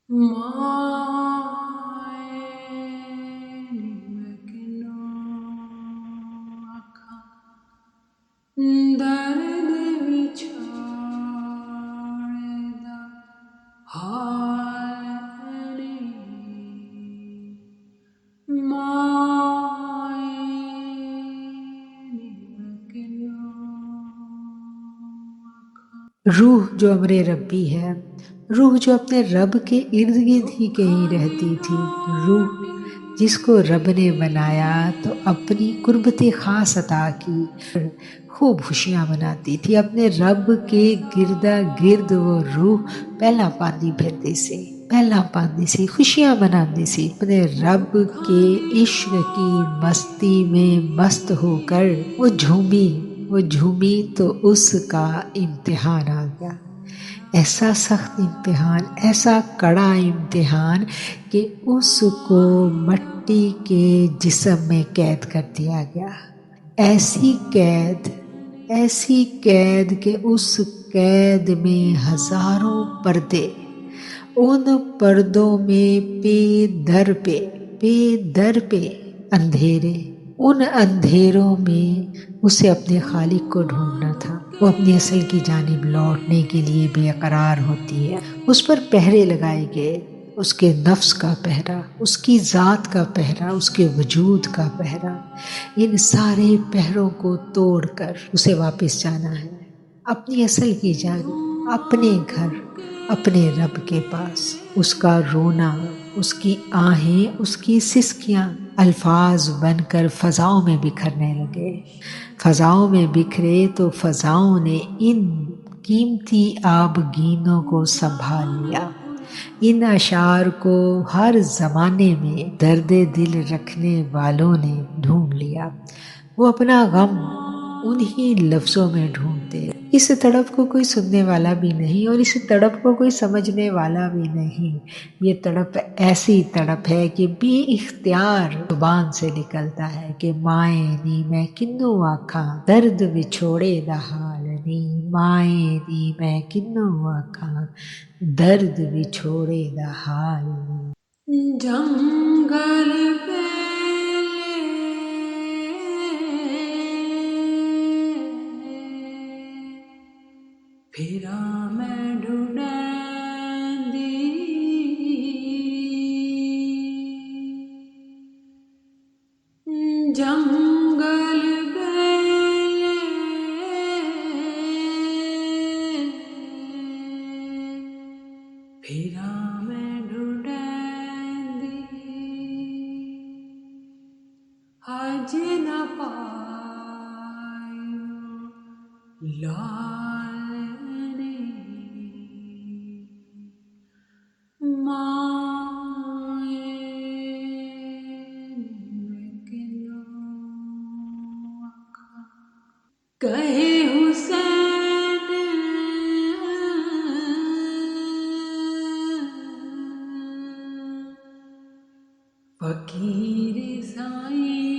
दर्द विछोड़दा हाय रूह जो अमरे रब्बी है, रूह जो अपने रब के इर्द गिर्द ही कहीं रहती थी, रूह जिसको रब ने बनाया तो अपनी कुर्बत ख़ास अता की, खूब खुशियाँ मनाती थी अपने रब के गिरदा गिर्द। वो रूह पहला पांदी फिरदी सी, पहला पांदी सी, खुशियाँ मनाती सी, अपने रब के इश्क की मस्ती में मस्त होकर वो झूमी तो उसका इम्तिहान आ गया। ऐसा सख्त इम्तिहान, ऐसा कड़ा इम्तिहान कि उसको मट्टी के जिस्म में कैद कर दिया गया। ऐसी कैद कि उस कैद में हजारों पर्दे, उन पर्दों में पे दर पे अंधेरे, उन अंधेरों में उसे अपने खालिक को ढूंढना था। वो अपनी असल की जानिब लौटने के लिए बेकरार होती है। उस पर पहरे लगाए गए, उसके नफ्स का पहरा, उसकी ज़ात का पहरा, उसके वजूद का पहरा। इन सारे पहरों को तोड़कर उसे वापस जाना है अपनी असल की जानिब, अपने घर, अपने रब के पास। उसका रोना, उसकी आहें, उसकी सिसकियां अल्फाज बनकर फजाओं में बिखरने लगे। फजाओं में बिखरे तो फजाओं ने इन कीमती आबगीनों को संभाल लिया। इन अशार को हर जमाने में दर्द दिल रखने वालों ने ढूंढ लिया। वो अपना गम उन्हीं लफ्जों में ढूंढते। इस तड़प को कोई सुनने वाला भी नहीं और इस तड़प को कोई समझने वाला भी नहीं। ये तड़प ऐसी तड़प है कि बेइख्तियार जुबान से निकलता है कि माए नी मैं किन्नू आखा, दर्द विछोड़े दा हाल नी, माए नी मैं किन्नू आखा, दर्द विछोड़े दा हाल नी। जंगल पे फिरा मैं ढूंढदी, जंगल बेले फिरा मैं ढूंढदी, आज न पायो लाल ने कहे हुसैन फकीर साईं